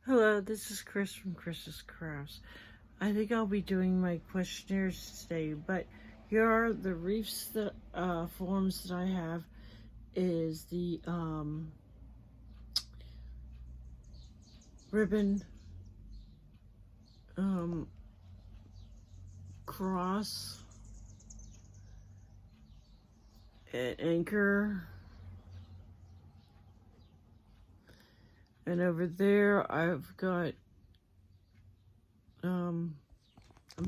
Hello, this is Chris from Chris's Crafts. I think I'll be doing my questionnaires today, but here are the reefs that forms that I have. Is the ribbon cross, an anchor, and over there I've got a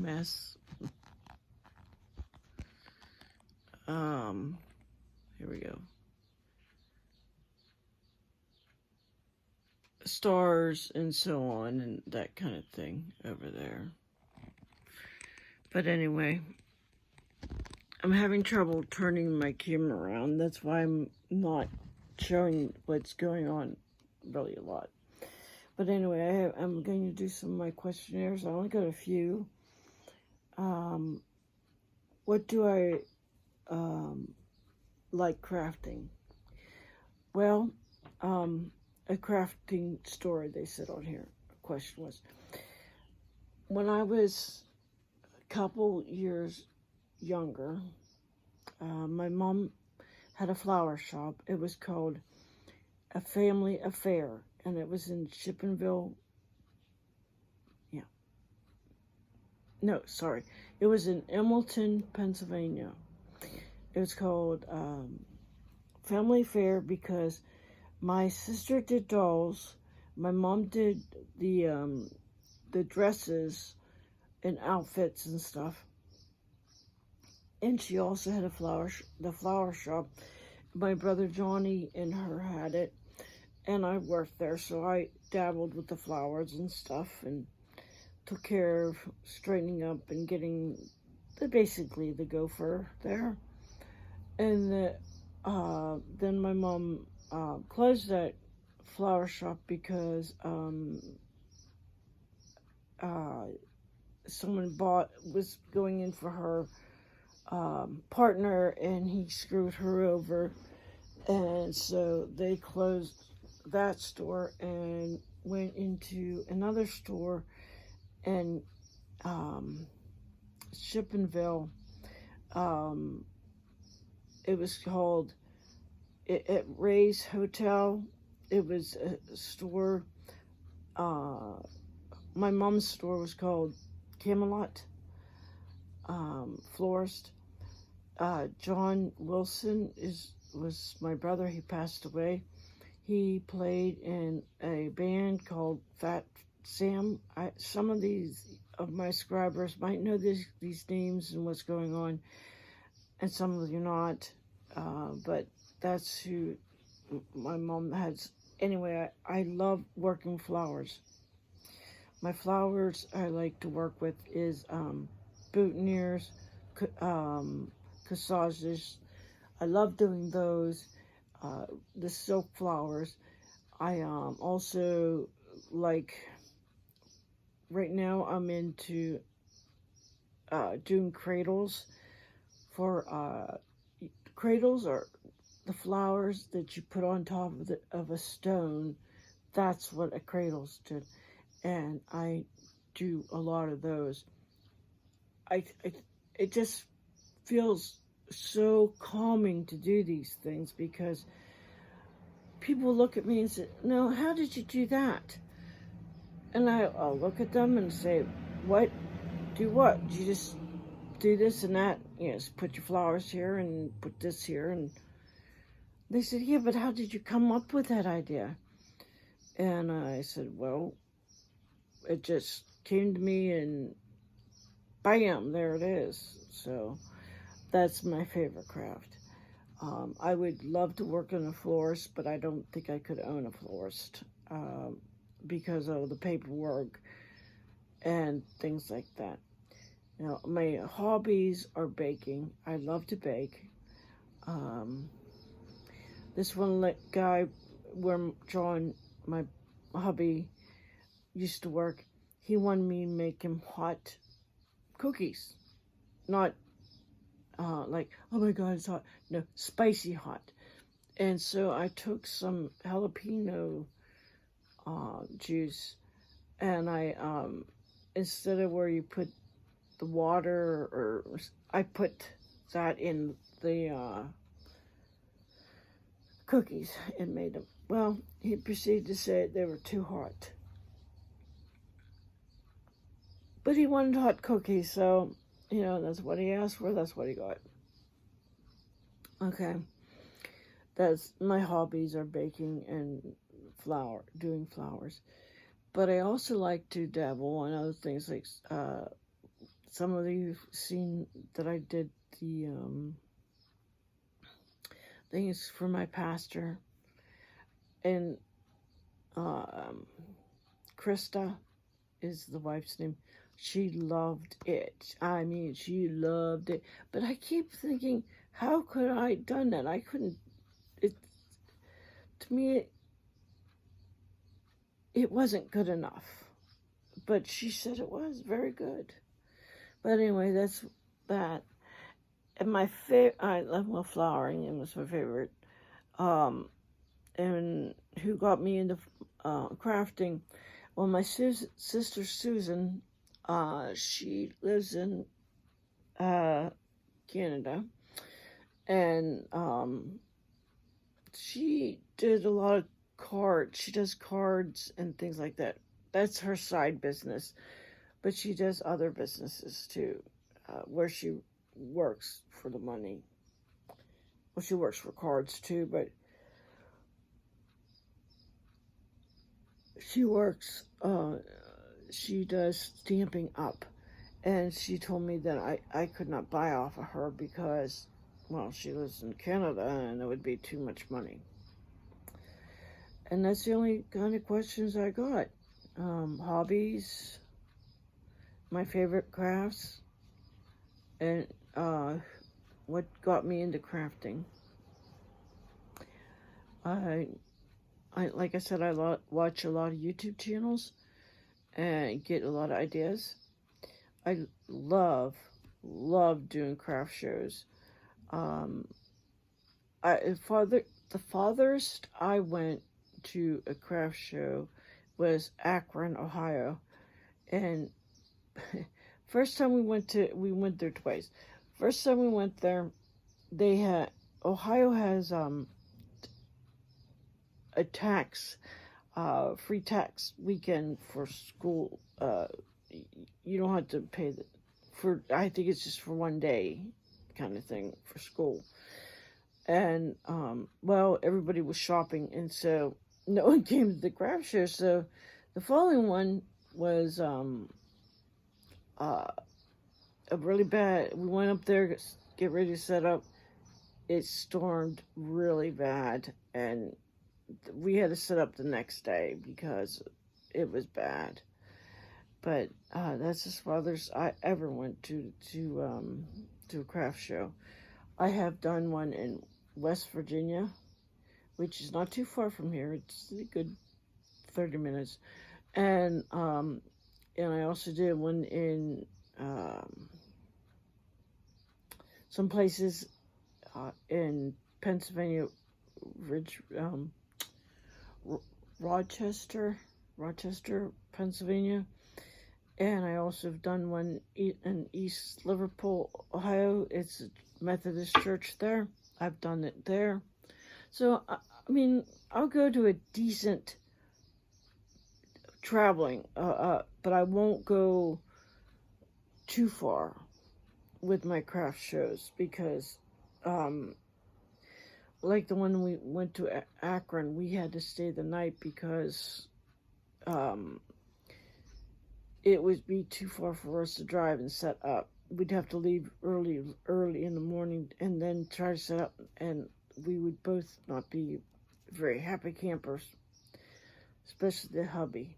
mess. Here we go. Stars and so on and that kind of thing over there. But anyway, I'm having trouble turning my camera around. That's why I'm not showing what's going on really a lot. But anyway, I'm going to do some of my questionnaires. I only got a few. What do I like crafting? Well, a crafting story, they said on here. The question was, when I was a couple years younger, my mom had a flower shop. It was called A Family Affair, and it was in Shippenville. It was in Emmleton, Pennsylvania. It was called Family Affair because my sister did dolls, my mom did the dresses and outfits and stuff, and she also had the flower shop. My brother Johnny and her had it, and I worked there, so I dabbled with the flowers and stuff and took care of straightening up and getting basically the gopher there. And then my mom closed that flower shop because someone was going in for her partner, and he screwed her over, and so they closed that store and went into another store in Shippenville. It was called at Ray's Hotel. It was a store. My mom's store was called Camelot Florist. John Wilson was my brother. He passed away. He played in a band called Fat Sam. Some of my subscribers might know these names and what's going on, and some of you not. But that's who my mom has. Anyway, I love working flowers. My flowers I like to work with is boutonnieres, corsages. I love doing those. The silk flowers. I also like, right now I'm into doing cradles. Cradles are the flowers that you put on top of a stone. That's what a cradle's did, and I do a lot of those. It just feels so calming to do these things because people look at me and say, "No, how did you do that?" And I'll look at them and say, "What? Do what? Did you just do this and that? Just put your flowers here and put this here?" And they said, "Yeah, but how did you come up with that idea?" And I said, "Well, it just came to me and bam, there it is." So that's my favorite craft. I would love to work in a florist, but I don't think I could own a florist because of the paperwork and things like that. Now, my hobbies are baking. I love to bake. This one guy where John, my hubby, used to work, he wanted me to make him hot cookies. Not like, "Oh my God, it's hot." No, spicy hot. And so I took some jalapeno juice and I instead of where you put the water, or I put that in the cookies and made them. Well, he proceeded to say they were too hot. But he wanted hot cookies, so, that's what he asked for, that's what he got. Okay. That's my hobbies are baking and doing flowers. But I also like to dabble in other things, like some of you have seen that I did the things for my pastor, and Krista is the wife's name. She loved it. I mean, she loved it. But I keep thinking, how could I have done that? I couldn't. To me, it wasn't good enough. But she said it was very good. But anyway, that's that. And my favorite, I love flowering. It was my favorite. And who got me into crafting? Well, my sister Susan, she lives in Canada, and she did a lot of cards. She does cards and things like that. That's her side business, but she does other businesses too, where she works for the money. Well, she works for cards too, but she works, she does Stampin' Up, and she told me that I could not buy off of her because, well, she lives in Canada and it would be too much money. And that's the only kind of questions I got. Hobbies, my favorite crafts, and what got me into crafting. I like I said, I watch a lot of YouTube channels and get a lot of ideas. I love doing craft shows. The farthest I went to a craft show was Akron, Ohio, and first time we went there twice. First time we went there, Ohio has a free tax weekend for school. You don't have to pay I think it's just for one day kind of thing for school. And, well, everybody was shopping, and so no one came to the craft show. So the following one was a really bad. We went up there, get ready to set up. It stormed really bad, and we had to set up the next day because it was bad. But that's as farthest I ever went to a craft show. I have done one in West Virginia, which is not too far from here. It's a good 30 minutes. And I also did one in some places in Pennsylvania, Rochester, Pennsylvania. And I also have done one in East Liverpool, Ohio. It's a Methodist church there. I've done it there. So, I mean, I'll go to a decent traveling, but I won't go too far with my craft shows because, like the one we went to Akron, we had to stay the night because it would be too far for us to drive and set up. We'd have to leave early in the morning and then try to set up, and we would both not be very happy campers, especially the hubby.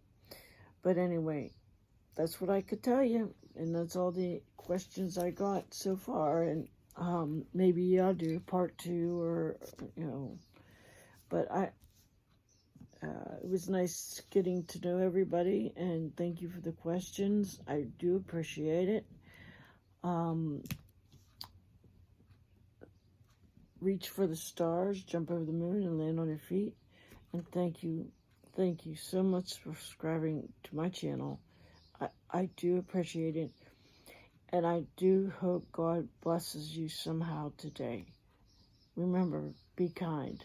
But anyway, that's what I could tell you, and that's all the questions I got so far. And maybe I'll do part 2, or but it was nice getting to know everybody, and thank you for the questions. I do appreciate it. Reach for the stars, jump over the moon, and land on your feet. And thank you Thank you so much for subscribing to my channel. I do appreciate it. And I do hope God blesses you somehow today. Remember, be kind.